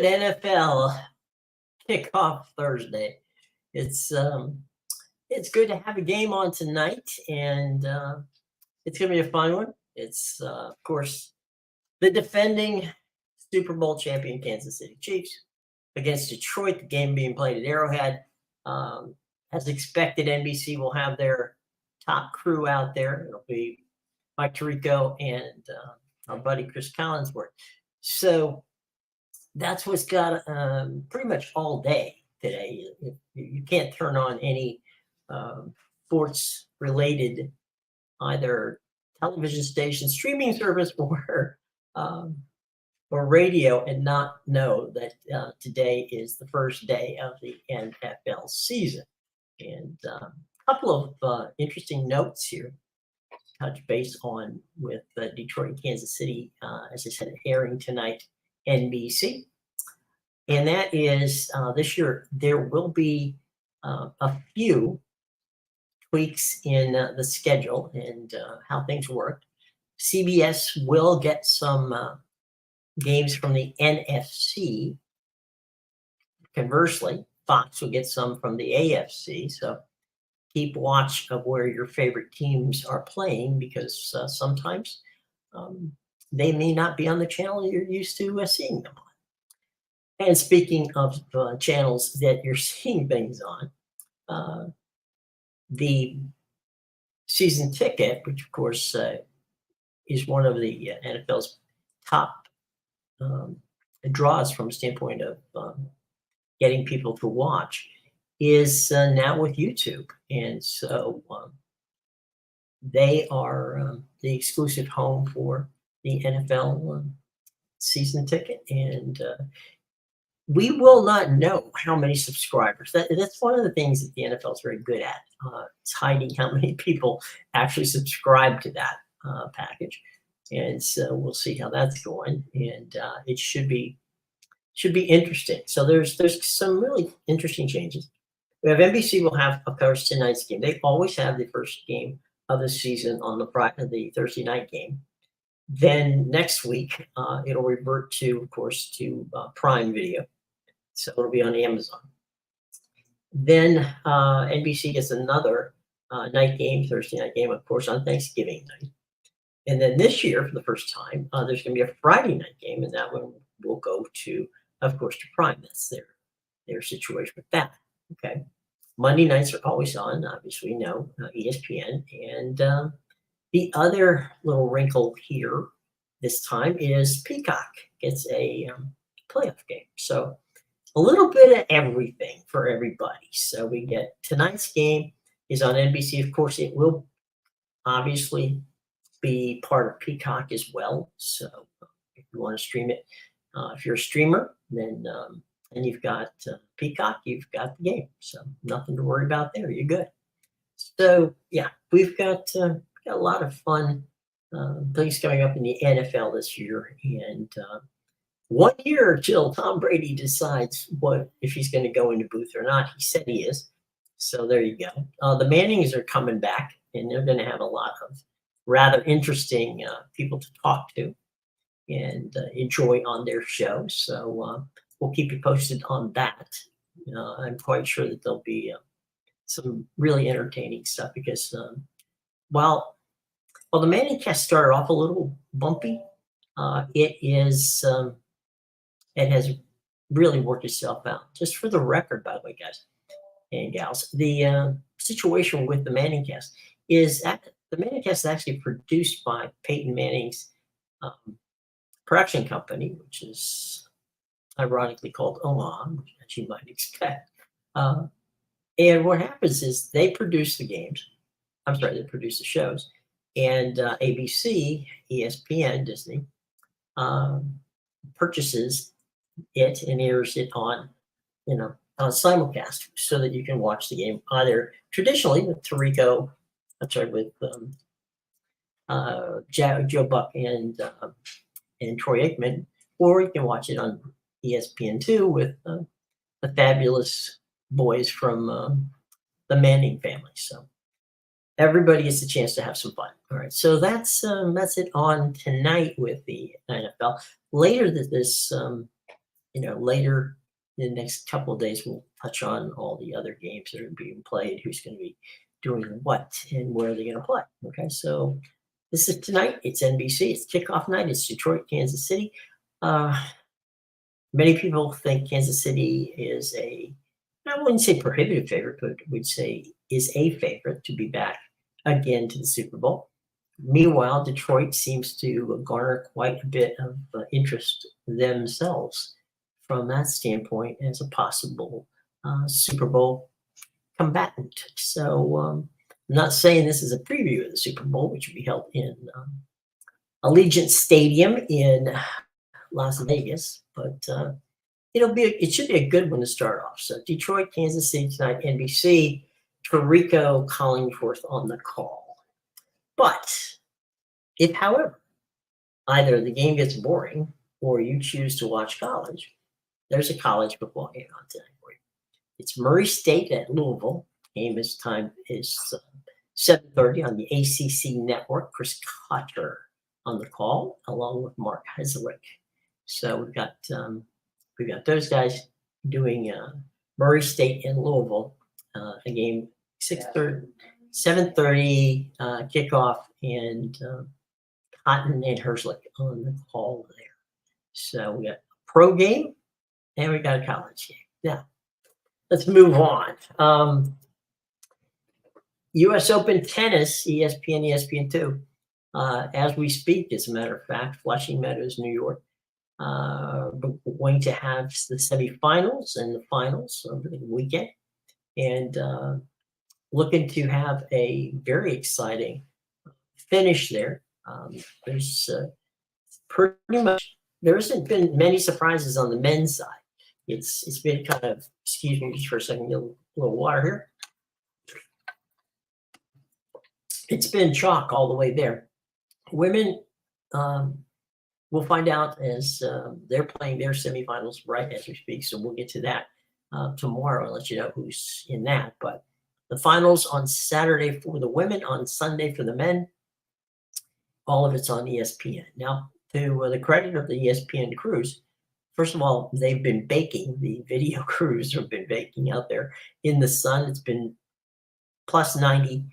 good NFL kickoff Thursday. It's good to have a game on tonight, and it's going to be a fun one. It's of course the defending Super Bowl champion Kansas City Chiefs against Detroit. The game being played at Arrowhead. As expected, NBC will have their top crew out there. It'll be Mike Tirico and our buddy Chris Collinsworth. So that's what's got pretty much all day today. You can't turn on any sports related either television station, streaming service, or radio and not know that today is the first day of the NFL season. And a couple of interesting notes here touch base on with Detroit and Kansas City, as I said, airing tonight, NBC. And that is this year, there will be a few tweaks in the schedule and how things work. CBS will get some games from the NFC. Conversely, Fox will get some from the AFC. So keep watch of where your favorite teams are playing, because sometimes they may not be on the channel you're used to seeing them on. And speaking of channels that you're seeing things on, the season ticket, which of course is one of the NFL's top draws from a standpoint of getting people to watch, is now with YouTube. And so they are the exclusive home for the NFL season ticket. And we will not know how many subscribers. That's one of the things that the NFL is very good at. It's hiding how many people actually subscribe to that package. And so we'll see how that's going. And it should be interesting. So there's some really interesting changes. We have NBC will have, of course, tonight's game. They always have the first game of the season on the Thursday night game. Then next week, it'll revert to, of course, to Prime Video. So it'll be on Amazon. Then NBC gets another night game, Thursday night game, of course, on Thanksgiving night. And then this year, for the first time, there's going to be a Friday night game, and that one will go to, of course, to Prime. That's their situation with that. Okay. Monday nights are always on, obviously, no, ESPN. And the other little wrinkle here this time is Peacock gets a playoff game. So a little bit of everything for everybody. So we get tonight's game is on NBC. Of course, it will obviously be part of Peacock as well. So if you want to stream it, if you're a streamer, then and you've got Peacock, you've got the game. So nothing to worry about there. You're good. So yeah, we've got a lot of fun things coming up in the NFL this year. And 1 year till Tom Brady decides if he's going to go into booth or not. He said he is. So there you go. The Mannings are coming back, and they're going to have a lot of rather interesting people to talk to and enjoy on their show. So we'll keep you posted on that. I'm quite sure that there'll be some really entertaining stuff, because while the Manning cast started off a little bumpy, it has really worked itself out. Just for the record, by the way, guys and gals, the situation with the Manning cast is that the Manning cast is actually produced by Peyton Manning's production company, which is ironically called Omaha, as you might expect. And what happens is they produce the games. I'm sorry, they produce the shows. And ABC, ESPN, Disney, purchases it and airs it on simulcast, so that you can watch the game either traditionally with Tirico, with Joe Buck and Troy Aikman, or you can watch it on ESPN2 with the fabulous boys from the Manning family. So everybody gets a chance to have some fun. All right, so that's it on tonight with the NFL. Later this later in the next couple of days, we'll touch on all the other games that are being played, who's going to be doing what, and where they're going to play. Okay, so this is tonight. It's NBC. It's kickoff night. It's Detroit, Kansas City. Many people think Kansas City is I wouldn't say prohibitive favorite, but would say is a favorite to be back again to the Super Bowl. Meanwhile, Detroit seems to garner quite a bit of interest themselves from that standpoint as a possible Super Bowl combatant. So I'm not saying this is a preview of the Super Bowl, which will be held in Allegiant Stadium in Las Vegas, but it should be a good one to start off. So Detroit, Kansas City tonight, NBC, Tirico Collingforth on the call. But if, however, either the game gets boring or you choose to watch college, there's a college football game on tonight for you. It's Murray State at Louisville. Game time is 7:30 on the ACC network. Chris Cotter on the call, along with Mark Heslick. So we've got those guys doing Murray State and Louisville, a game 7:30 kickoff, and Cotton and Herzlich on the call there. So we got a pro game and we got a college game. Now, let's move on. U.S. Open tennis, ESPN, ESPN2. As we speak, as a matter of fact, Flushing Meadows, New York, we're going to have the semifinals and the finals over the weekend, and looking to have a very exciting finish there. There's pretty much there hasn't been many surprises on the men's side. It's been kind of, excuse me just for a second, get a little water here. It's been chalk all the way there. Women, we'll find out as they're playing their semifinals right as we speak. So we'll get to that tomorrow and let you know who's in that. But the finals on Saturday for the women, on Sunday for the men. All of it's on ESPN. Now, to the credit of the ESPN crews, first of all, they've been baking. The video crews have been baking out there in the sun. It's been plus 90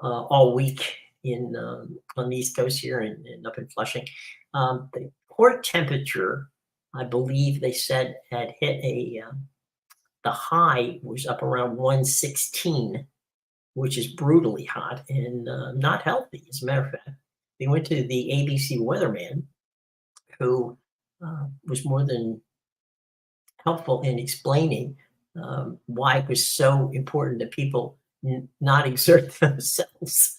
all week on the East Coast here and up in Flushing. The court temperature, I believe they said, had hit the high was up around 116, which is brutally hot and not healthy, as a matter of fact. They went to the ABC weatherman, who was more than helpful in explaining why it was so important that people not exert themselves.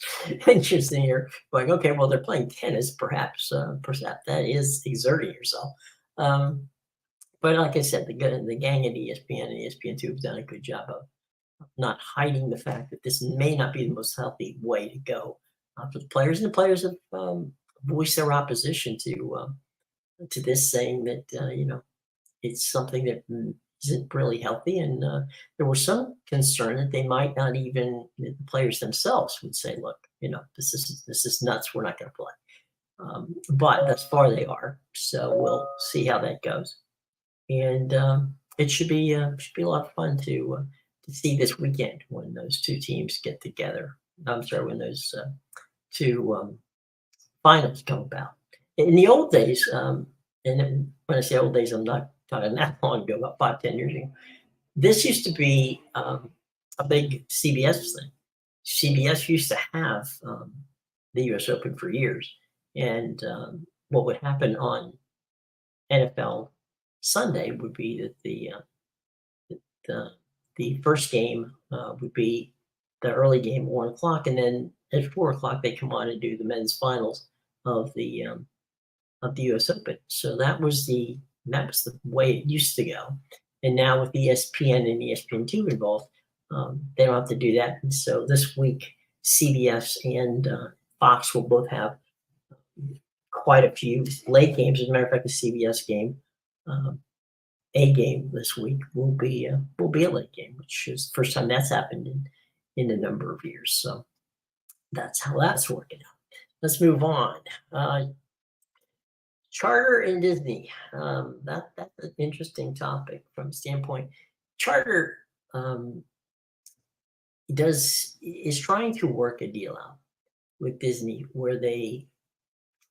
Interesting here, going, okay, well, they're playing tennis, perhaps that is exerting yourself. But like I said, the gang at ESPN and ESPN2 have done a good job of not hiding the fact that this may not be the most healthy way to go for the players, and the players have voiced their opposition to this, saying that it's something that isn't really healthy, and there was some concern that they might not even, the players themselves would say, look, this is nuts, we're not going to play. But thus far they are, so we'll see how that goes, and it should be a lot of fun to see this weekend when those two teams get together. I'm sorry, when those two finals come about. In the old days, and when I say old days, I'm not talking that long ago, about 5-10 years ago. This used to be a big CBS thing. CBS used to have the U.S. Open for years, and what would happen on NFL Sunday would be that the first game would be the early game at 1 o'clock, and then at 4 o'clock they come on and do the men's finals of the U.S. Open. So that was the way it used to go. And now with ESPN and ESPN2 involved, they don't have to do that. And so this week, CBS and Fox will both have quite a few late games. As a matter of fact, the CBS game, a game this week, will be a late game, which is the first time that's happened in a number of years. So that's how that's working out. Let's move on. Charter and Disney. That's an interesting topic from standpoint. Charter is trying to work a deal out with Disney where they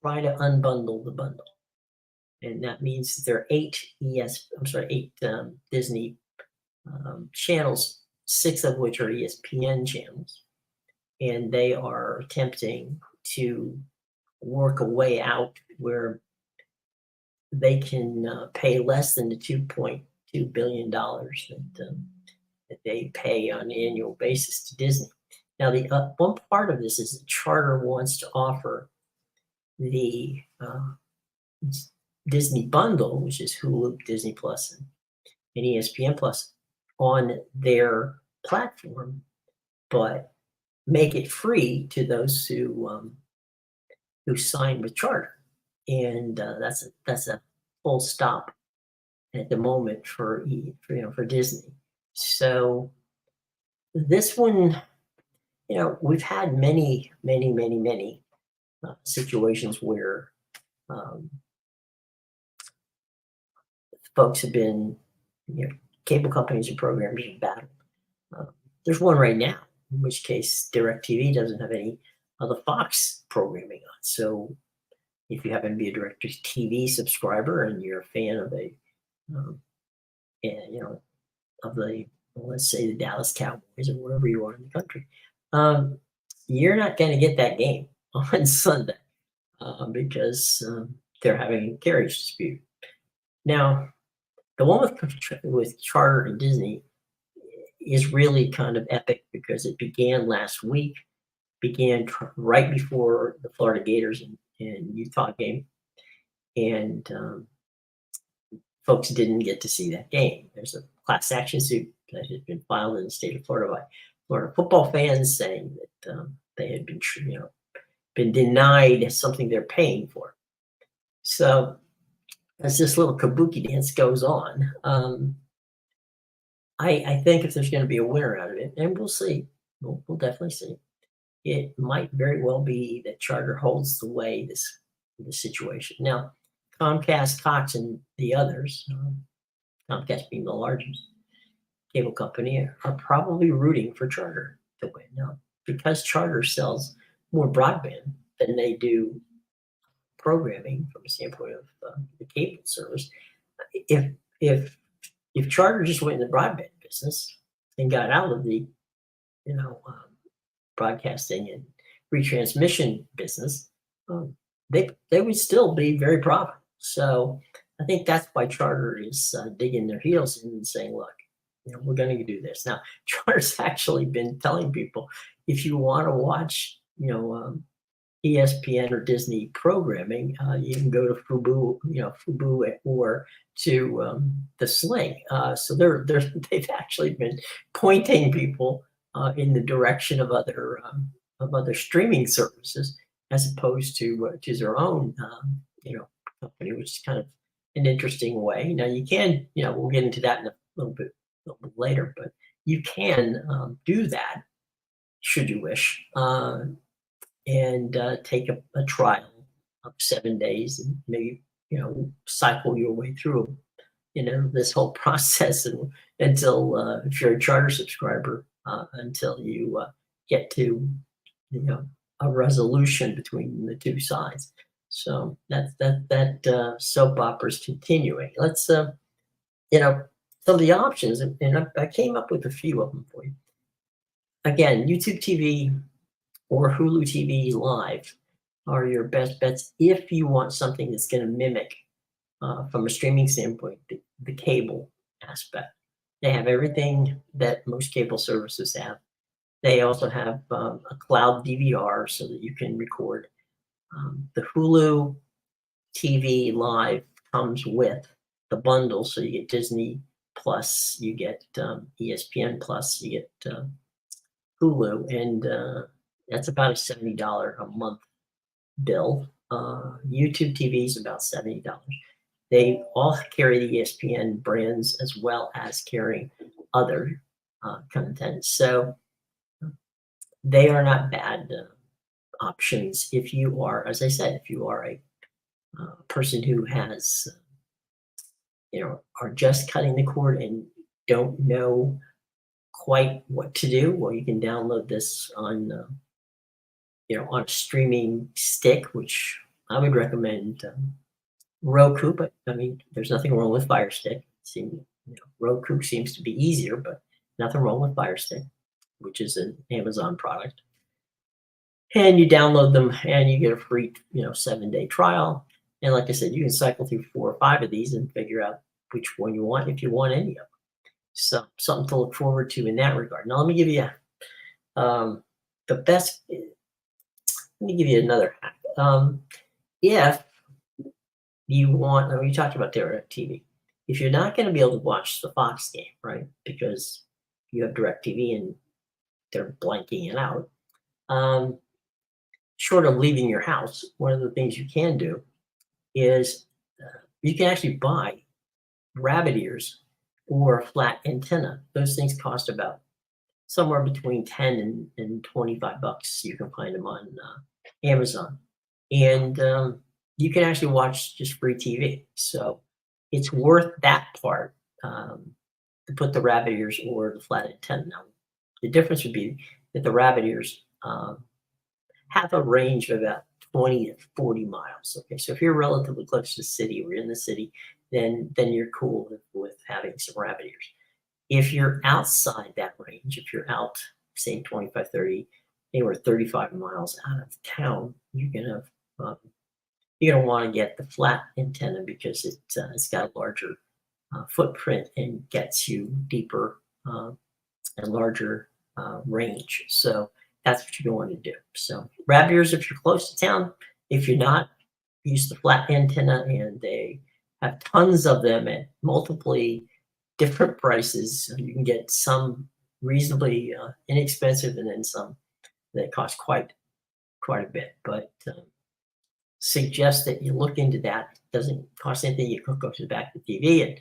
try to unbundle the bundle, and that means there are eight Disney channels, 6 of which are ESPN channels, and they are attempting to work a way out where they can pay less than the $2.2 billion that they pay on an annual basis to Disney. Now, the one part of this is that Charter wants to offer the Disney bundle, which is Hulu, Disney Plus, and ESPN Plus, on their platform, but make it free to those who sign with Charter, and that's a full stop at the moment for Disney. So this one, we've had many situations where folks have been, cable companies and programmers have battled. There's one right now, in which case DirecTV doesn't have any of the Fox programming on. So if you happen to be a DirecTV subscriber and you're a fan of let's say the Dallas Cowboys or wherever you are in the country, you're not going to get that game on Sunday because they're having a carriage dispute. Now, the one with Charter and Disney is really kind of epic because it began last week, right before the Florida Gators and Utah game, and folks didn't get to see that game. There's a class action suit that has been filed in the state of Florida by Florida football fans saying that they had been denied something they're paying for. So as this little kabuki dance goes on, I think if there's going to be a winner out of it, and we'll see, we'll definitely see, it might very well be that Charter holds the way this situation. Now, Comcast, Cox, and the others, Comcast being the largest cable company, are probably rooting for Charter to win. Now, because Charter sells more broadband than they do programming from a standpoint of the cable service, if Charter just went in the broadband business and got out of the broadcasting and retransmission business, they would still be very profitable. So I think that's why Charter is digging their heels in and saying, look, we're going to do this. Now, Charter's actually been telling people, if you want to watch, ESPN or Disney programming, you can go to Fubo, or to the Sling. So they've actually been pointing people in the direction of other streaming services, as opposed to their own company, which is kind of an interesting way. Now you can, we'll get into that in a little bit later, but you can do that should you wish, and take a trial of 7 days and maybe cycle your way through this whole process until if you're a Charter subscriber, until you get to a resolution between the two sides. So that soap opera is continuing. Let's some of the options, and I came up with a few of them for you. Again, YouTube TV or Hulu TV Live are your best bets if you want something that's going to mimic, from a streaming standpoint, the cable aspect. They have everything that most cable services have. They also have a cloud DVR so that you can record. The Hulu TV Live comes with the bundle, so you get Disney Plus, you get ESPN Plus, you get Hulu, and that's about a $70 a month bill. YouTube TV is about $70. They all carry the ESPN brands as well as carrying other content. So they are not bad options if you are, as I said, if you are a a person who has, are just cutting the cord and don't know quite what to do, well, you can download this on, on a streaming stick, which I would recommend Roku, but I mean, there's nothing wrong with Fire Stick. Roku seems to be easier, but nothing wrong with Fire Stick, which is an Amazon product. And you download them and you get a free, 7-day trial. And like I said, you can cycle through 4 or 5 of these and figure out which one you want, if you want any of them. So something to look forward to in that regard. Now, let me give you the best. Let me give you another hack. If you want, we talked about DirecTV. If you're not going to be able to watch the Fox game, right, because you have DirecTV and they're blanking it out, short of leaving your house, one of the things you can do is you can actually buy rabbit ears or a flat antenna. Those things cost about somewhere between 10 and 25 bucks. You can find them on Amazon. And you can actually watch just free TV. So it's worth that part to put the rabbit ears or the flat antenna. Now, the difference would be that the rabbit ears have a range of about 20 to 40 miles. Okay, so if you're relatively close to the city or in the city, then you're cool with having some rabbit ears. If you're outside that range, if you're out, say 25, 30, anywhere 35 miles out of town, you're gonna want to get the flat antenna because it's got a larger footprint and gets you deeper and larger range. So that's what you're going to do. So rabbit ears if you're close to town. If you're not, use the flat antenna, and they have tons of them at multiply different prices. You can get some reasonably inexpensive, and then some that cost quite a bit. But suggest that you look into that. It doesn't cost anything. You hook up to the back of the TV, and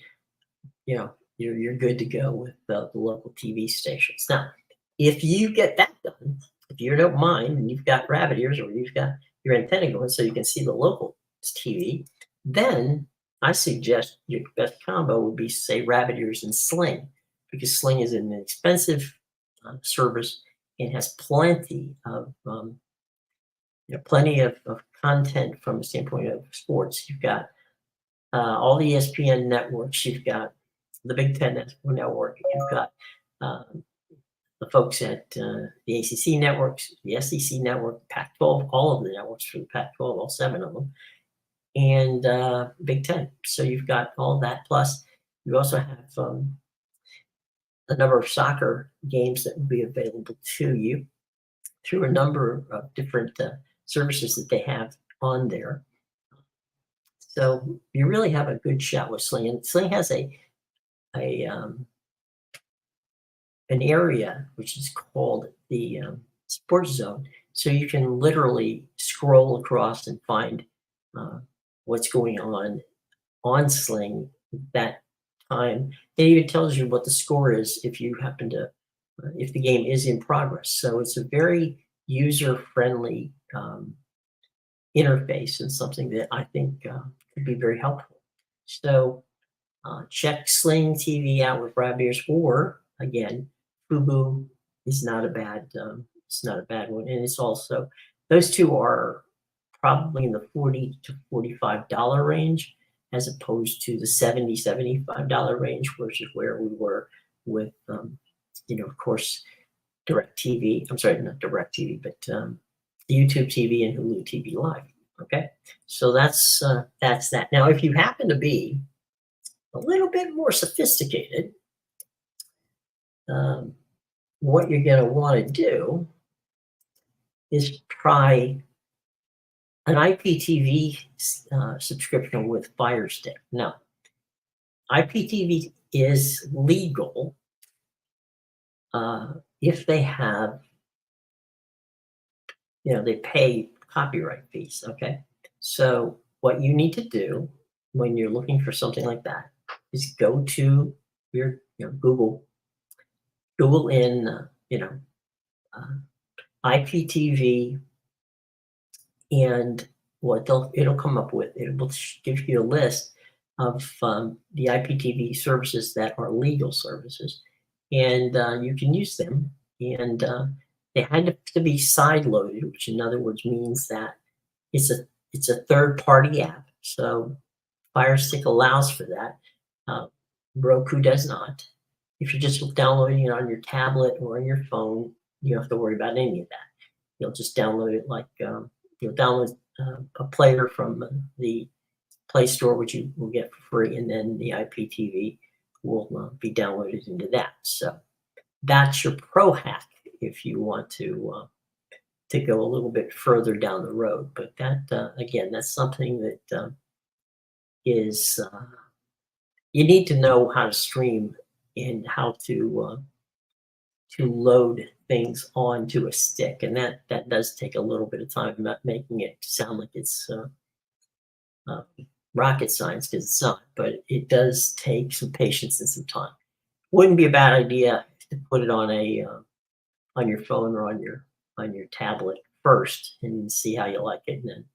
you're good to go with the local TV stations. Now, if you get that done, if you don't mind, and you've got rabbit ears or you've got your antenna going so you can see the local TV, then I suggest your best combo would be, say, rabbit ears and Sling, because Sling is an inexpensive service and has plenty of content from the standpoint of sports. You've got all the ESPN networks. You've got the Big Ten Network. You've got the folks at the ACC networks, the SEC network, Pac-12, all of the networks for the Pac-12, all 7 of them, and Big Ten. So you've got all that. Plus, you also have a number of soccer games that will be available to you through a number of different services that they have on there. So you really have a good shot with Sling. And Sling has an area which is called the Sports Zone. So you can literally scroll across and find what's going on Sling that time. It even tells you what the score is if you happen to, if the game is in progress. So it's a very user-friendly interface, and something that I think could be very helpful. So check Sling TV out with rabbit ears, or again, Fubo is not a bad one, and it's also, those two are probably in the $40 to $45 range, as opposed to the $70, $75 range, which is where we were with of course, DirecTV. I'm sorry, not DirecTV, but YouTube TV and Hulu TV Live. Okay, so that's that. Now, if you happen to be a little bit more sophisticated, what you're going to want to do is try an IPTV subscription with Fire Stick. Now, IPTV is legal if they have, they pay copyright fees. Okay, so what you need to do when you're looking for something like that is go to your Google in IPTV and what it'll come up with, it will give you a list of the IPTV services that are legal services, and you can use them. And they had to be side loaded, which in other words means that it's a third party app. So Fire Stick allows for that. Uh, Roku does not. If you're just downloading it on your tablet or on your phone, you don't have to worry about any of that. You'll just download it like you'll download a player from the Play Store, which you will get for free, and then the IPTV will be downloaded into that. So that's your pro hack if you want to go a little bit further down the road. But that again, that's something that is you need to know how to stream and how to load things onto a stick, and that does take a little bit of time, not making it sound like it's rocket science, because it's not, but it does take some patience and some time. Wouldn't be a bad idea to put it on a on your phone or on your tablet first and see how you like it, and then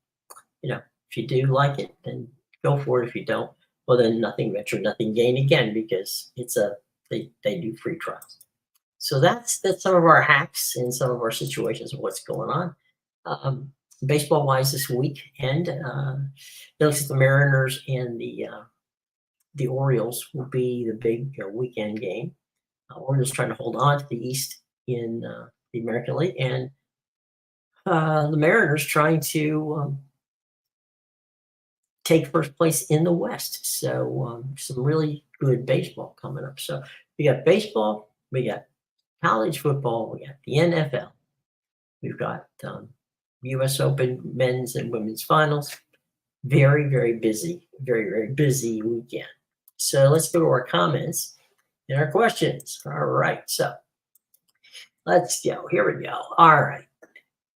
if you do like it, then go for it. If you don't, well, then nothing venture, nothing gain again, because they do free trials. So that's some of our hacks and some of our situations of what's going on. Baseball wise this weekend, it looks like the Mariners and the Orioles will be the big weekend game. Orioles trying to hold on to the East in the American League, and the Mariners trying to take first place in the West. So some really good baseball coming up. So we got baseball, we got college football, we got the NFL, we've got U.S. Open men's and women's finals. Very, very busy, very, very busy weekend. So let's go to our comments and our questions. All right, so let's go. Here we go. All right.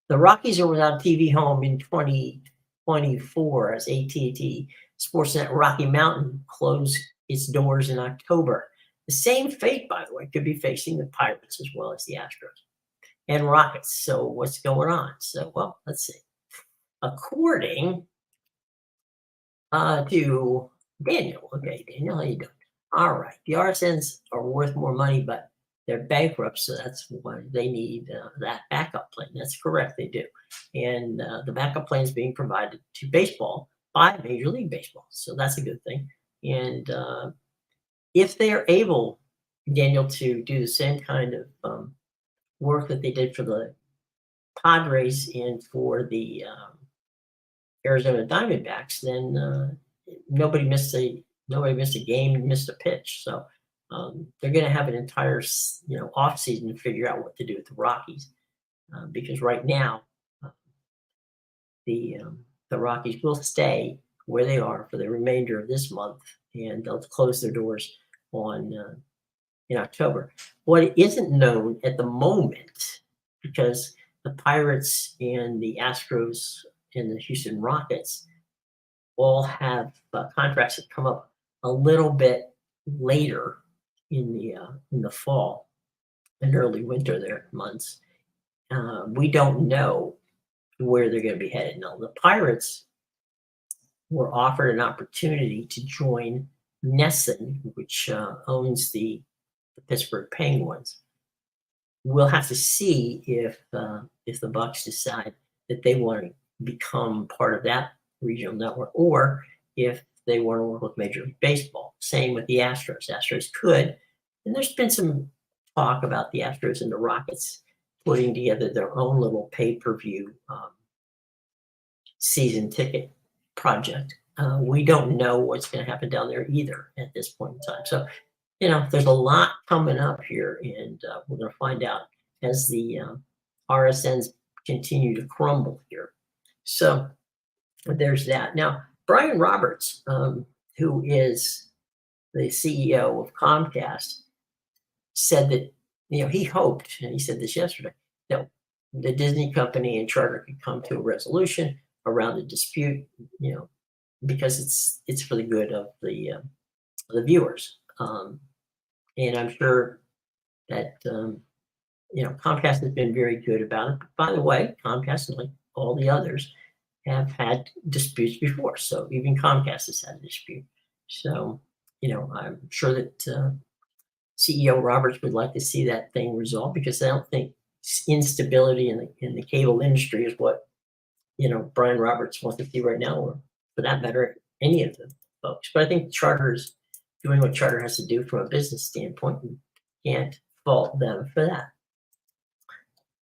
The Rockies are without a TV home in 2024 as AT&T Sportsnet Rocky Mountain closed its doors in October. The same fate, by the way, could be facing the Pirates as well as the Astros and Rockets. So what's going on? So, well, let's see. According to Daniel. Okay, Daniel, how you doing? All right. The RSNs are worth more money, but they're bankrupt, so that's why they need that backup plan. That's correct, they do. And the backup plan is being provided to baseball by Major League Baseball, so that's a good thing. And if they are able, Daniel, to do the same kind of work that they did for the Padres and for the Arizona Diamondbacks, then nobody missed a game, missed a pitch. So they're going to have an entire off season to figure out what to do with the Rockies, because right now the Rockies will stay where they are for the remainder of this month, and they'll close their doors on in October. What isn't known at the moment, because the Pirates and the Astros and the Houston Rockets all have contracts that come up a little bit later in the fall and early winter there months. We don't know where they're going to be headed. Now, the Pirates were offered an opportunity to join NESN, which owns the Pittsburgh Penguins. We'll have to see if the Bucks decide that they want to become part of that regional network, or if they want to work with Major League Baseball. Same with the Astros. Astros could, and there's been some talk about the Astros and the Rockets putting together their own little pay-per-view season ticket project. We don't know what's going to happen down there either at this point in time. So, there's a lot coming up here, and we're going to find out as the RSNs continue to crumble here. So there's that. Now, Brian Roberts, who is the CEO of Comcast, said that, he hoped, and he said this yesterday, that the Disney company and Charter could come to a resolution around the dispute, because it's for the good of the viewers. And I'm sure that, Comcast has been very good about it. By the way, Comcast, like all the others, have had disputes before. So even Comcast has had a dispute. So, I'm sure that CEO Roberts would like to see that thing resolved, because I don't think instability in the cable industry is what, Brian Roberts wants to see right now, or for that matter, any of the folks. But I think Charter is doing what Charter has to do from a business standpoint, and can't fault them for that.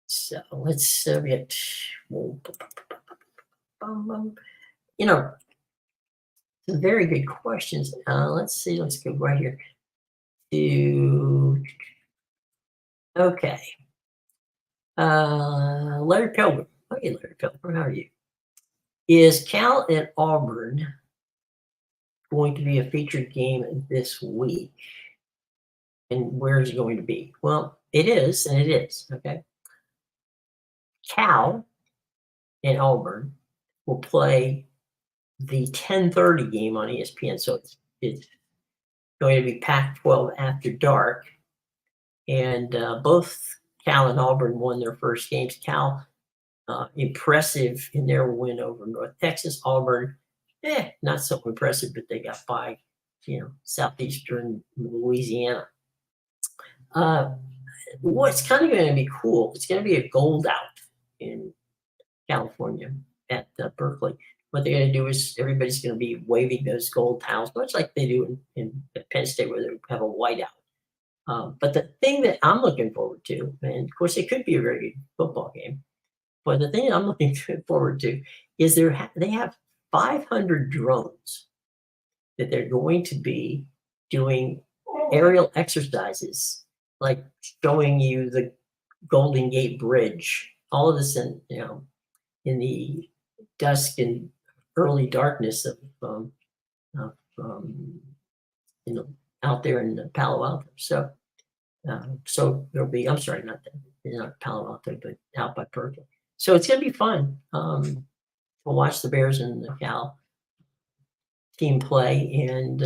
So let's get, some very good questions. Let's see, let's go right here to, okay. Larry Pilgrim. Hey, Larry Pilgrim, how are you? Is Cal and Auburn going to be a featured game this week? And where is it going to be? Well, it is, and it is, okay? Cal and Auburn will play the 10:30 game on ESPN, so it's going to be Pac-12 after dark, and both Cal and Auburn won their first games. Cal, impressive in their win over North Texas. Auburn, not so impressive, but they got by, Southeastern Louisiana. What's kind of going to be cool, it's going to be a gold out in California at Berkeley. What they're going to do is everybody's going to be waving those gold towels, much like they do in Penn State, where they have a whiteout. But the thing that I'm looking forward to, and of course it could be a very good football game, but the thing I'm looking forward to is they have 500 drones that they're going to be doing aerial exercises, like showing you the Golden Gate Bridge, all of this in the dusk and early darkness of out there in Palo Alto. So there'll be, I'm sorry, not Palo Alto, but out by Berkeley. So it's going to be fun. We'll watch the Bears and the Cal team play, and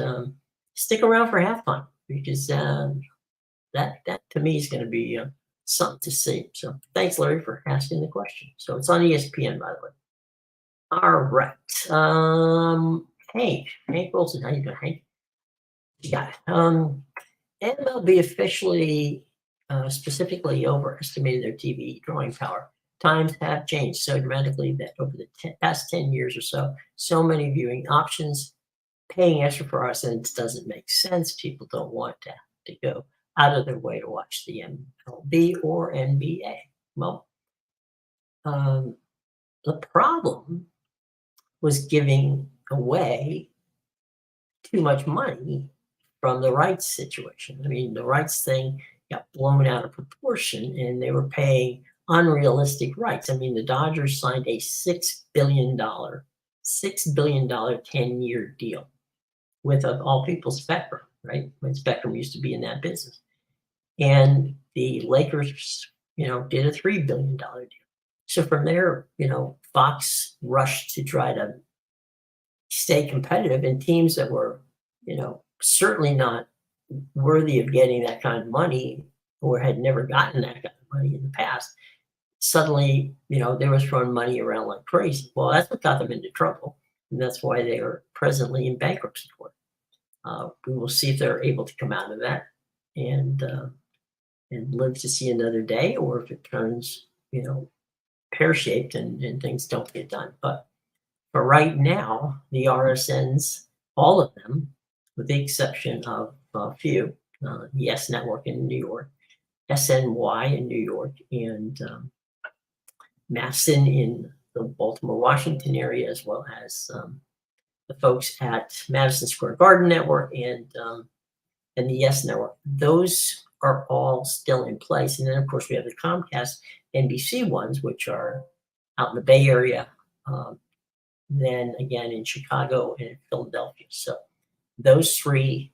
stick around for halftime, because that to me is going to be something to see. So thanks, Larry, for asking the question. So it's on ESPN, by the way. All right. Hank Wilson, how you doing, Hank? Yeah. MLB officially specifically overestimated their TV drawing power. Times have changed so dramatically that over the past 10 years or so many viewing options, paying extra for our sense doesn't make sense. People don't want to go out of their way to watch the MLB or NBA. Well, the problem was giving away too much money from the rights situation. I mean, the rights thing got blown out of proportion, and they were paying unrealistic rights. I mean, the Dodgers signed a $6 billion 10-year deal with, of all people, Spectrum, right? When Spectrum used to be in that business. And the Lakers, did a $3 billion deal. So from there, Fox rushed to try to stay competitive, and teams that were, certainly not worthy of getting that kind of money, or had never gotten that kind of money in the past, suddenly, they were throwing money around like crazy. Well, that's what got them into trouble, and that's why they are presently in bankruptcy court. We will see if they're able to come out of that and live to see another day, or if it turns, pear-shaped and things don't get done. But for right now, the RSNs, all of them, with the exception of a few, Yes Network in New York, SNY in New York, and MASN in the Baltimore, Washington area, as well as the folks at Madison Square Garden Network and the Yes Network. Those are all still in place. And then, of course, we have the Comcast NBC ones, which are out in the Bay Area, then again in Chicago and Philadelphia. So those three,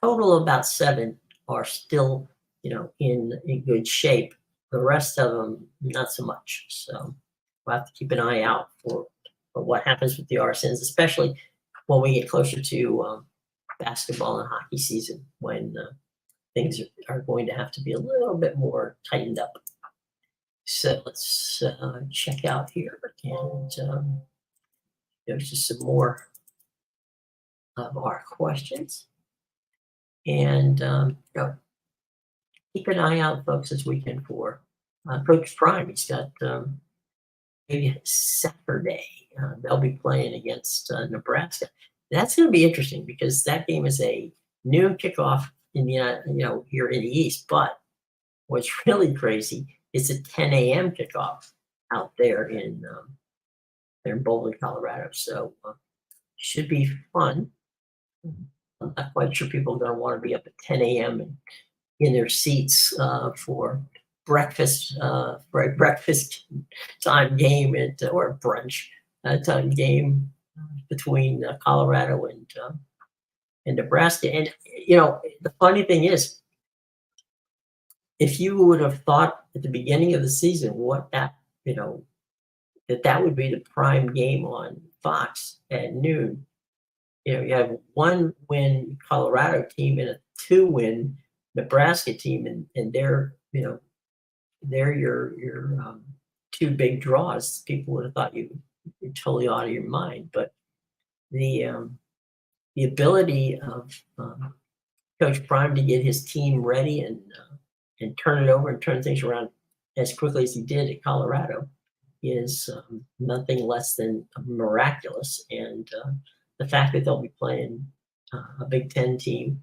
total of about 7, are still, in good shape. The rest of them, not so much. So we'll have to keep an eye out for what happens with the RSNs, especially when we get closer to basketball and hockey season, when things are going to have to be a little bit more tightened up. So let's check out here, and there's just some more of our questions. And keep an eye out, folks, this weekend for Coach Prime. He's got maybe Saturday. They'll be playing against Nebraska. That's going to be interesting because that game is a noon kickoff in the here in the East. But what's really crazy is a 10 a.m. kickoff out there in Boulder, Colorado. So should be fun. I'm not quite sure people are going to want to be up at 10 a.m. and in their seats for breakfast for a breakfast time game or brunch time game between Colorado and Nebraska. And the funny thing is, if you would have thought at the beginning of the season what that would be the prime game on Fox at noon, you have 1-win Colorado team and a 2-win Nebraska team, and they're your two big draws. People would have thought you're totally out of your mind. But the ability of Coach Prime to get his team ready and turn it over and turn things around as quickly as he did at Colorado is nothing less than miraculous. And the fact that they'll be playing a Big Ten team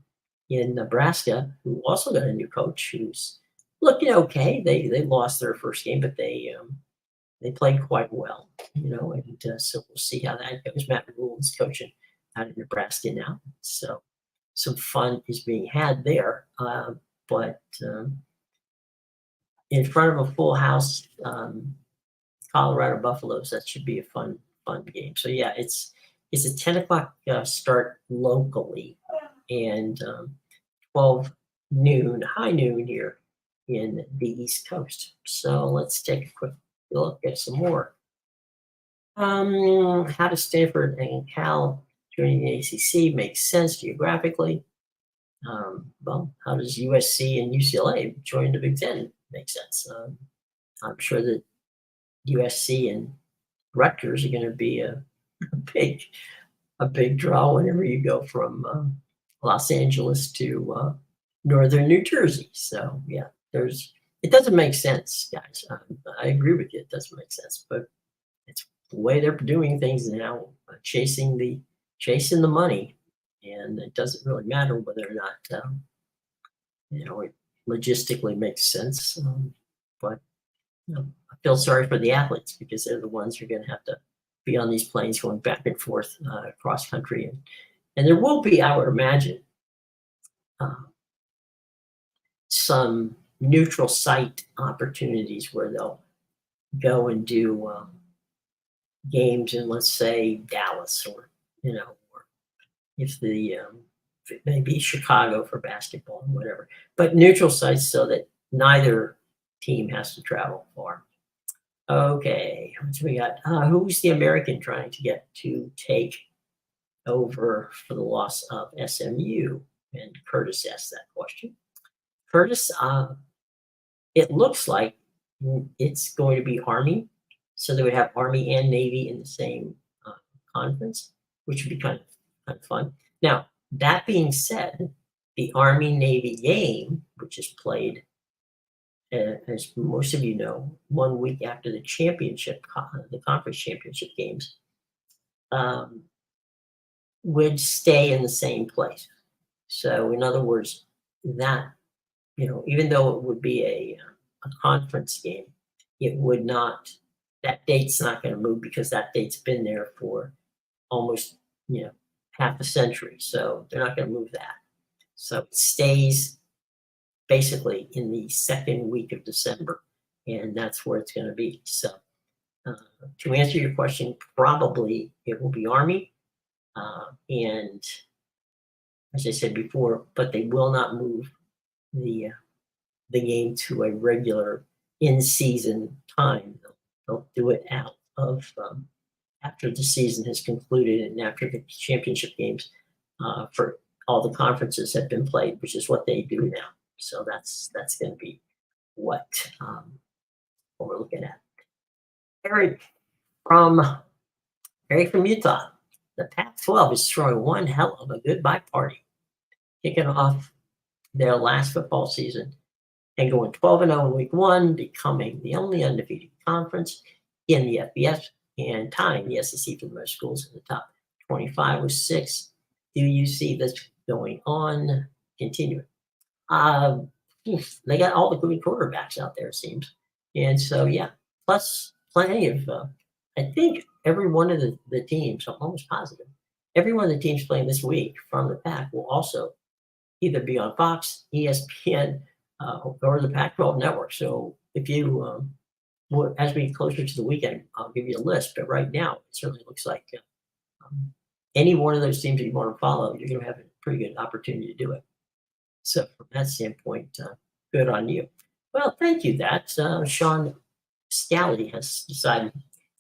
in Nebraska, who also got a new coach who's looking okay. They lost their first game, but they played quite well, and so we'll see how that goes. Matt Rhule is coaching out of Nebraska now, so some fun is being had there. But in front of a full house, Colorado Buffaloes, that should be a fun game. So yeah, it's a 10 o'clock start locally, and 12 noon, high noon here in the East Coast. So let's take a quick look at some more. How does Stanford and Cal joining the ACC make sense geographically? Well, how does USC and UCLA join the Big Ten make sense? I'm sure that USC and Rutgers are going to be a big draw whenever you go from Los Angeles to northern New Jersey. So yeah, it doesn't make sense, guys. I agree with you. It doesn't make sense, but it's the way they're doing things now, chasing the money, and it doesn't really matter whether or not it logistically makes sense. But I feel sorry for the athletes because they're the ones who are going to have to be on these planes going back and forth across country, and there will be, I would imagine, some neutral site opportunities where they'll go and do games in, let's say, Dallas, or if it may be Chicago for basketball and whatever, but neutral sites so that neither team has to travel far. Okay, what we got? Who's the American trying to get to take over for the loss of SMU? And Curtis asked that question. Curtis, it looks like it's going to be Army, so they would have Army and Navy in the same conference, which would be kind of fun. Now, that being said, the Army-Navy game, which is played, as most of you know, 1 week after the conference championship games, would stay in the same place. So, in other words, that even though it would be a conference game, it would not. That date's not going to move because that date's been there for almost half a century. So they're not going to move that. So it stays basically in the second week of December, and that's where it's going to be. So to answer your question, probably it will be Army, and as I said before, but they will not move the game to a regular in-season time. They'll do it out of after the season has concluded and after the championship games for all the conferences have been played, which is what they do now. So that's going to be what what we're looking at. Eric from Utah. The Pac-12 is throwing one hell of a goodbye party, kicking off their last football season and going 12-0 in week one, becoming the only undefeated conference in the FBS and tying the SEC for the most schools in the top 25 with 6. Do you see this going on? Continuing. They got all the good quarterbacks out there, it seems. And so, yeah, plus plenty of, I think every one of the teams, I'm almost positive, every one of the teams playing this week from the Pac will also either be on Fox, ESPN, or the Pac-12 network. So if you, as we get closer to the weekend, I'll give you a list. But right now, it certainly looks like any one of those teams that you want to follow, you're going to have a pretty good opportunity to do it. So from that standpoint, good on you. Well, thank you. That Sean Scally has decided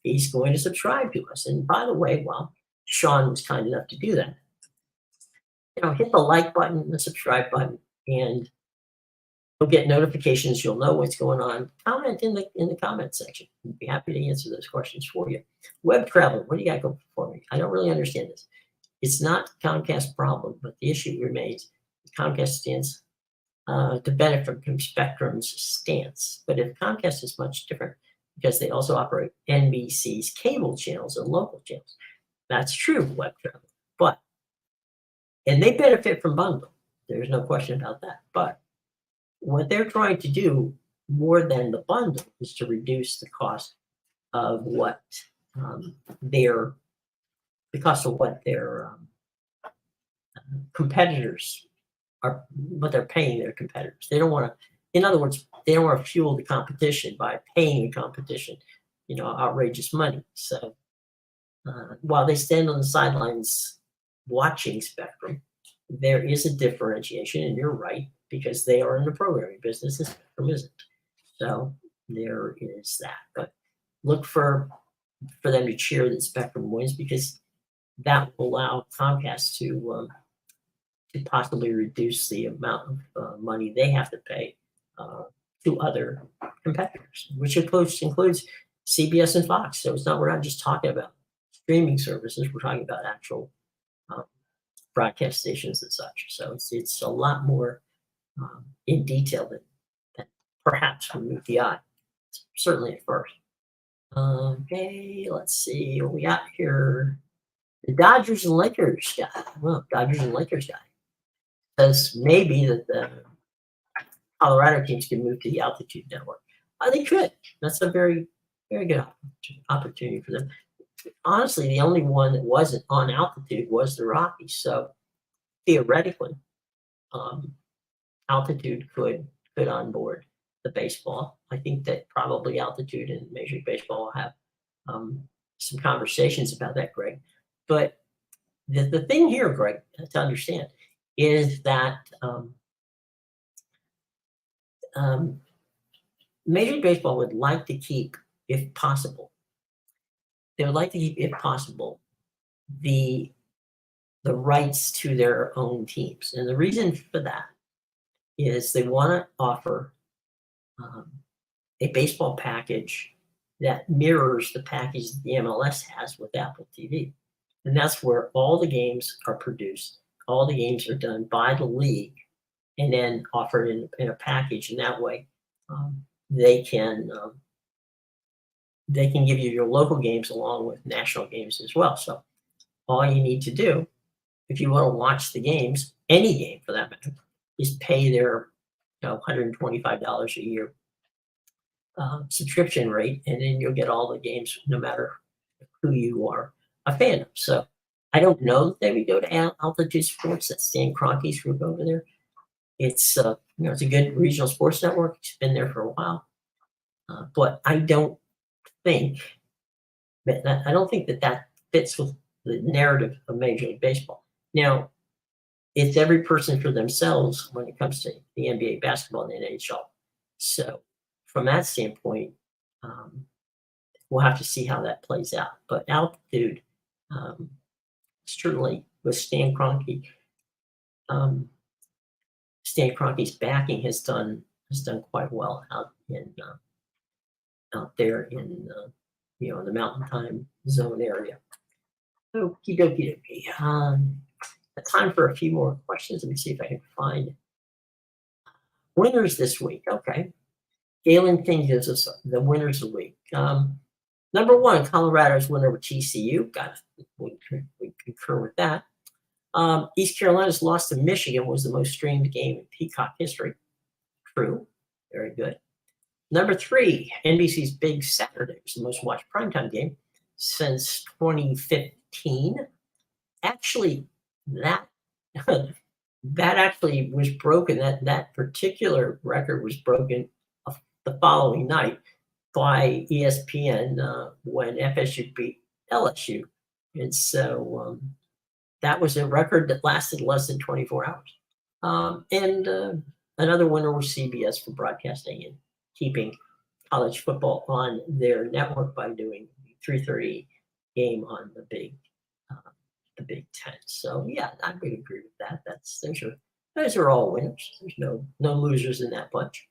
he's going to subscribe to us. And by the way, well, Sean was kind enough to do that. Hit the like button, the subscribe button, and you'll get notifications. You'll know what's going on. Comment in the comment section. I'd be happy to answer those questions for you. Web travel, what do you got going for me? I don't really understand this. It's not Comcast's problem, but the issue remains Comcast stands to benefit from Spectrum's stance. But if Comcast is much different because they also operate NBC's cable channels and local channels. That's true, web travel. And they benefit from bundle. There's no question about that. But what they're trying to do more than the bundle is to reduce the cost of what their competitors are, what they're paying their competitors. They don't want to, in other words, they don't want to fuel the competition by paying the competition, outrageous money. So while they stand on the sidelines watching Spectrum, there is a differentiation, and you're right, because they are in the programming business and Spectrum isn't. So there is that. But look for them to cheer that Spectrum wins, because that will allow Comcast to possibly reduce the amount of money they have to pay to other competitors, which includes CBS and Fox. So we're not just talking about streaming services; we're talking about actual broadcast stations and such. So it's a lot more in detail than perhaps would meet the eye, certainly at first. Okay, let's see what we got here. The Dodgers and Lakers guy. Well, Dodgers and Lakers guy says maybe that the Colorado teams can move to the altitude network. They could. That's a very, very good opportunity for them. Honestly, the only one that wasn't on altitude was the Rockies. So theoretically, altitude could onboard the baseball. I think that probably altitude and Major League Baseball will have some conversations about that, Greg. But the thing here, Greg, to understand is that Major League Baseball would like to keep, if possible, the rights to their own teams. And the reason for that is they want to offer a baseball package that mirrors the package that the MLS has with Apple TV. And that's where all the games are produced. All the games are done by the league and then offered in a package. And that way they can give you your local games along with national games as well. So all you need to do, if you want to watch the games, any game for that matter, is pay their $125 a year subscription rate, and then you'll get all the games no matter who you are a fan of. So I don't know that they would go to Altitude Sports. That's Stan Kroenke's group over there. It's it's a good regional sports network. It's been there for a while, but I don't think that fits with the narrative of Major League Baseball. Now, it's every person for themselves when it comes to the NBA basketball and the NHL. So from that standpoint, we'll have to see how that plays out. But altitude, certainly with Stan Kroenke, Stan Kroenke's backing has done quite well out out there in the Mountain Time Zone area. Okie dokie dokie. Time for a few more questions. Let me see if I can find winners this week. Okay. Galen King gives us the winners of the week. Number one, Colorado's winner with TCU. We concur with that. East Carolina's loss to Michigan was the most streamed game in Peacock history. True. Very good. Number three, NBC's Big Saturday was the most watched primetime game since 2015. Actually, that that actually was broken. That particular record was broken the following night by ESPN when FSU beat LSU, and so that was a record that lasted less than 24 hours. And another winner was CBS for broadcasting and keeping college football on their network by doing the 3:30 game on the Big Ten. So yeah, I would agree with that. Those are all winners. There's no losers in that bunch.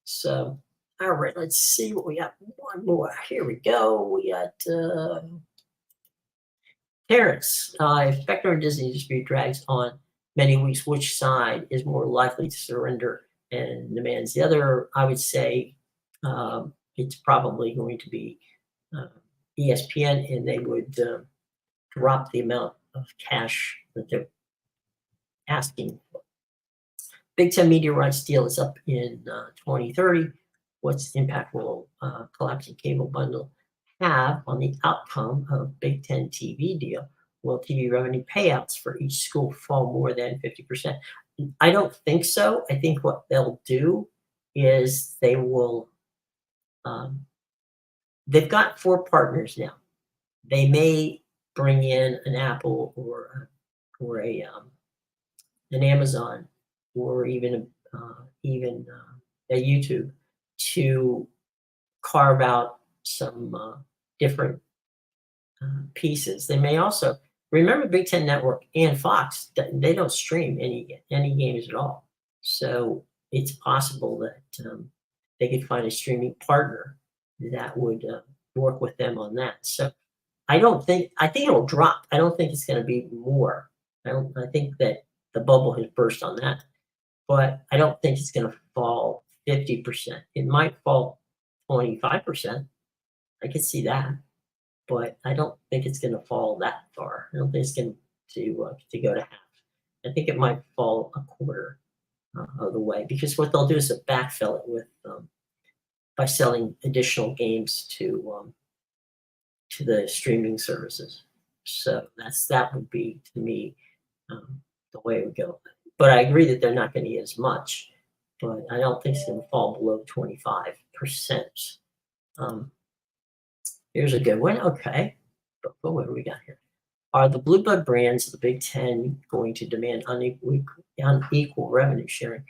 So all right, let's see what we got. One more. Here we go. We got Terrence. If Beckner and Disney dispute drags on many weeks, which side is more likely to surrender and demands the other? I would say it's probably going to be ESPN, and they would drop the amount of cash that they're asking for. Big Ten media rights deal is up in 2030. What's impact will collapsing cable bundle have on the outcome of Big Ten TV deal? Will TV revenue payouts for each school fall more than 50%? I don't think so. I think what they'll do is they will. They've got 4 partners now. They may bring in an Apple or an Amazon or even a YouTube to carve out some different pieces. They may also remember Big Ten Network and Fox. They don't stream any games at all, so it's possible that they could find a streaming partner that would work with them on that. So I think it'll drop. I don't think it's going to be more. I think that the bubble has burst on that, but I don't think it's going to fall 50%. It might fall 25%. I could see that, but I don't think it's going to fall that far. I don't think it's going to go to half. I think it might fall a quarter of the way, because what they'll do is backfill it with by selling additional games to the streaming services. So that would be, to me, the way it would go. But I agree that they're not going to get as much, but I don't think it's going to fall below 25%. Here's a good one. Okay, but what do we got here? Are the Blue Blood brands of the Big Ten going to demand unequal revenue sharing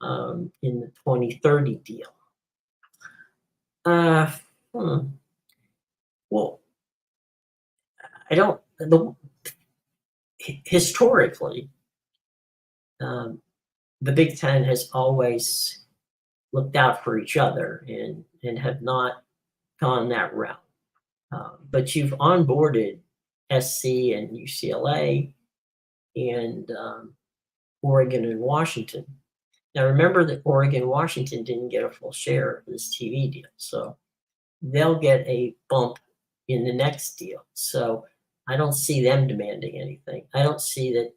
in the 2030 deal? Well, I don't. Historically, the Big Ten has always looked out for each other and have not gone that route. But you've onboarded SC and UCLA and Oregon and Washington. Now remember that Oregon and Washington didn't get a full share of this TV deal, so they'll get a bump in the next deal. So I don't see them demanding anything. I don't see that.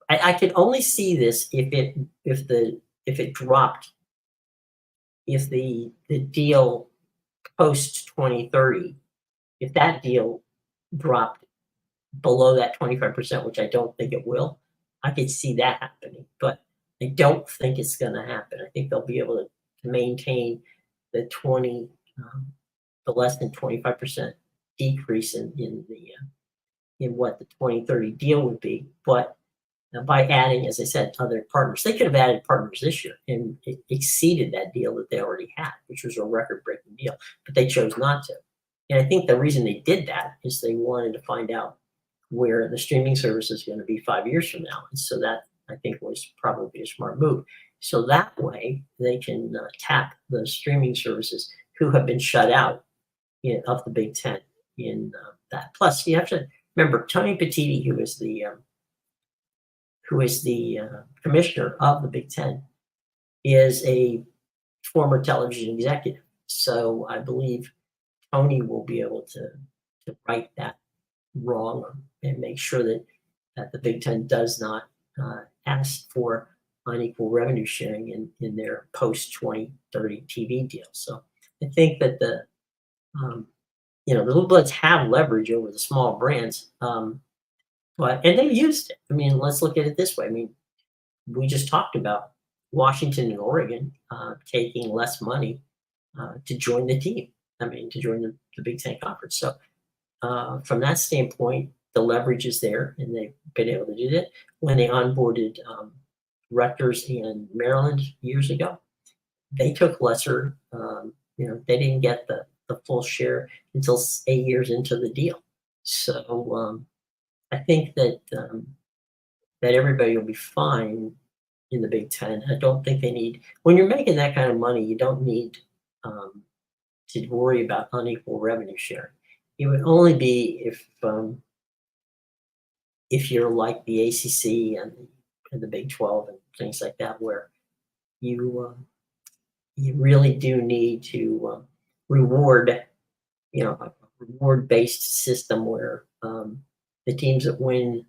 I could only see this if it dropped, if the deal post 2030, if that deal dropped below that 25%, which I don't think it will. I could see that happening, but I don't think it's going to happen. I think they'll be able to maintain the less than 25% decrease in what the 2030 deal would be. But by adding, as I said, other partners, they could have added partners this year and it exceeded that deal that they already had, which was a record-breaking deal, but they chose not to. And I think the reason they did that is they wanted to find out where the streaming service is going to be 5 years from now. And so that, I think, was probably a smart move. So that way they can tap the streaming services who have been shut out of the Big Ten in that. Plus, you have to remember Tony Petitti, who is the commissioner of the Big Ten, is a former television executive. So I believe Tony will be able to right that wrong and make sure that the Big Ten does not ask for unequal revenue sharing in their post 2030 TV deal. So I think that the Blue Bloods have leverage over the small brands, and they've used it. I mean, let's look at it this way. I mean, we just talked about Washington and Oregon taking less money to join the team. I mean, to join the Big Ten Conference. So from that standpoint, the leverage is there, and they've been able to do that. When they onboarded Rutgers and Maryland years ago, they took lesser. They didn't get the full share until 8 years into the deal. So I think that everybody will be fine in the Big Ten. I don't think they need, when you're making that kind of money, you don't need to worry about unequal revenue sharing. It would only be if you're like the ACC and the Big 12 and things like that, where you really do need to reward, a reward-based system where the teams that win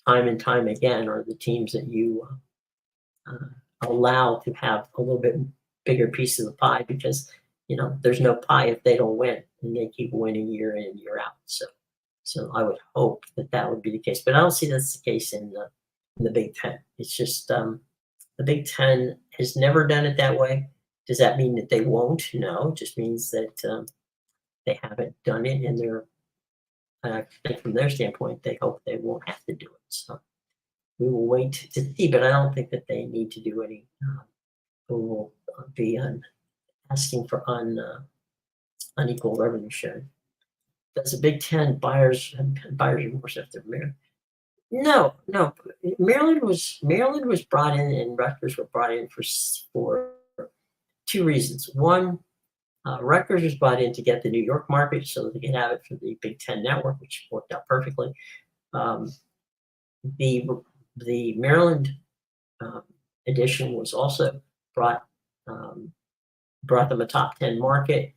time and time again are the teams that you allow to have a little bit bigger piece of the pie, because there's no pie if they don't win, and they keep winning year in, year out. So I would hope that would be the case, but I don't see that's the case in the Big Ten. It's just the Big Ten has never done it that way. Does that mean that they won't? No, it just means that they haven't done it, and I think from their standpoint, they hope they won't have to do it. So we will wait to see, but I don't think that they need to do any. Who will be asking for unequal revenue sharing. Does the Big Ten buyers remorse after Maryland? No. Maryland was brought in, and Rutgers were brought in for two reasons. One, Rutgers was brought in to get the New York market so that they could have it for the Big Ten network, which worked out perfectly. The Maryland edition was also brought them a top 10 market,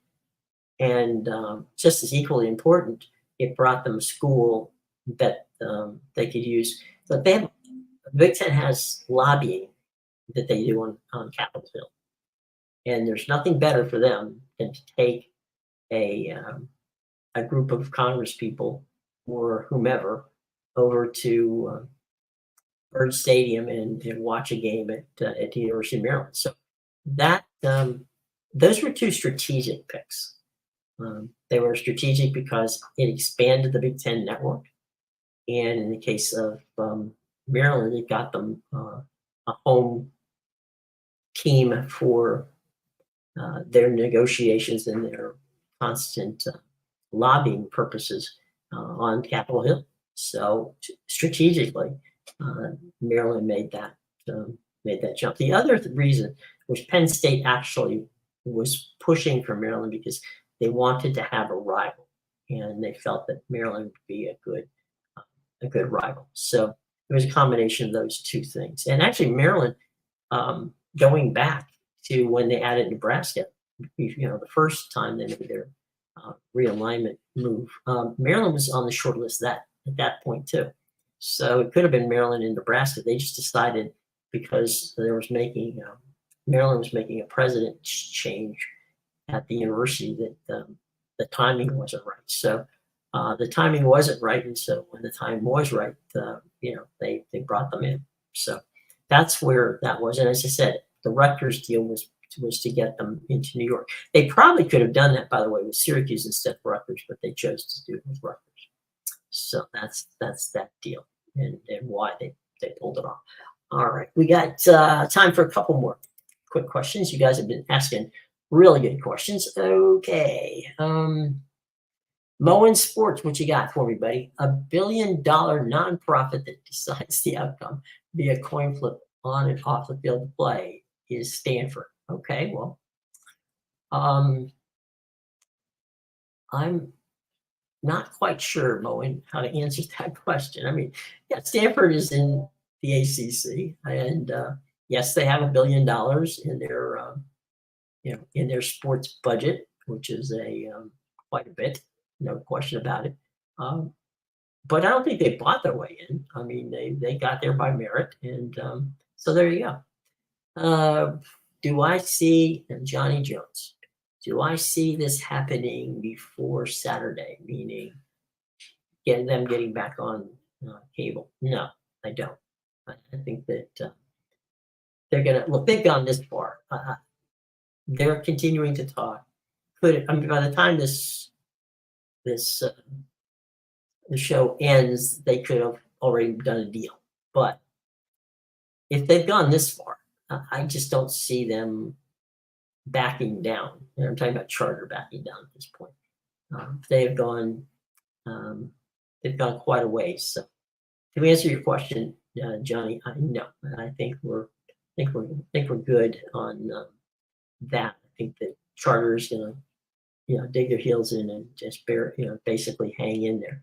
and just as equally important, it brought them a school that they could use. But the Big Ten has lobbying that they do on Capitol Hill, and there's nothing better for them than to take a group of Congress people or whomever over to Byrd Stadium and watch a game at the University of Maryland. So that those were two strategic picks. They were strategic because it expanded the Big Ten network, and in the case of Maryland, it got them a home team for their negotiations and their constant lobbying purposes on Capitol Hill. So strategically, Maryland made that jump. The other reason was Penn State actually was pushing for Maryland because they wanted to have a rival, and they felt that Maryland would be a good rival. So it was a combination of those two things. And actually, Maryland, going back to when they added Nebraska, the first time they made their realignment move, Maryland was on the short list at that point too. So it could have been Maryland and Nebraska. They just decided, because Maryland was making a president change at the university, that the timing wasn't right. So the timing wasn't right, and so when the time was right, they brought them in. So that's where that was. And as I said, the Rutgers deal was to get them into New York. They probably could have done that, by the way, with Syracuse instead of Rutgers, but they chose to do it with Rutgers. So that's that deal, and why they pulled it off. All right, we got time for a couple more quick questions. You guys have been asking really good questions. Okay. Moen Sports, what you got for me, buddy? $1 billion nonprofit that decides the outcome via coin flip on and off the field play is Stanford. Okay, well, I'm not quite sure, Moen, how to answer that question. I mean, yeah, Stanford is in the ACC, and yes, they have $1 billion in their, in their sports budget, which is quite a bit, no question about it. But I don't think they bought their way in. I mean, they got there by merit, and so there you go. Do I see Johnny Jones? Do I see this happening before Saturday? Meaning, getting back on cable? No, I don't. I think that they're gonna look. They've gone this far. They're continuing to talk. I mean, by the time the show ends, they could have already done a deal. But if they've gone this far, I just don't see them backing down. I'm talking about Charter backing down at this point. They've gone quite a ways. So to answer your question, Johnny, no, I think we're good on that. I think that Charter is going to dig their heels in and just basically hang in there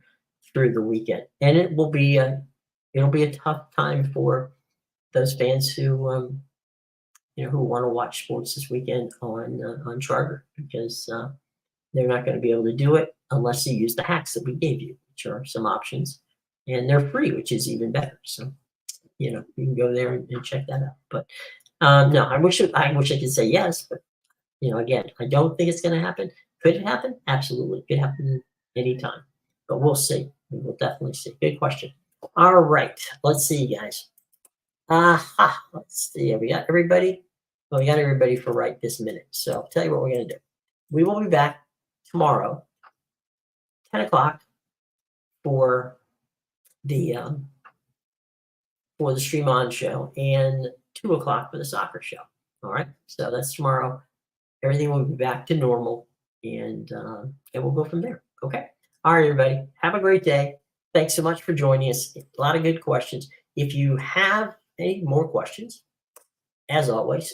through the weekend. And it will be it'll be a tough time for those fans who who want to watch sports this weekend on Charter, because they're not going to be able to do it unless you use the hacks that we gave you, which are some options, and they're free, which is even better. So you can go there and check that out. But no, I wish I could say yes, but again, I don't think it's going to happen. Could it happen? Absolutely, it could happen anytime. But we'll see. We will definitely see. Good question. All right, let's see, guys. Let's see. We got everybody. Well, we got everybody for right this minute. So I'll tell you what we're going to do. We will be back tomorrow, 10 o'clock, for the Stream On show, and 2 o'clock for the soccer show. All right. So that's tomorrow. Everything will be back to normal, and we'll go from there. Okay. All right, everybody. Have a great day. Thanks so much for joining us. A lot of good questions. If you have any more questions, as always,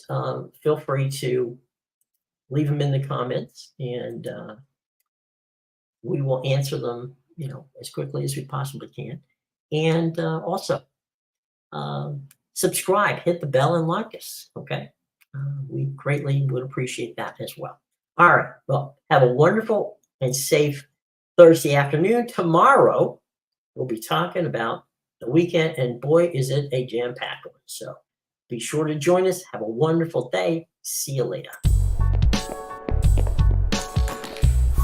feel free to leave them in the comments, and we will answer them, as quickly as we possibly can. And also, subscribe, hit the bell, and like us. Okay, we greatly would appreciate that as well. All right. Well, have a wonderful and safe Thursday afternoon. Tomorrow, we'll be talking about the weekend, and boy, is it a jam-packed one. So be sure to join us. Have a wonderful day. See you later.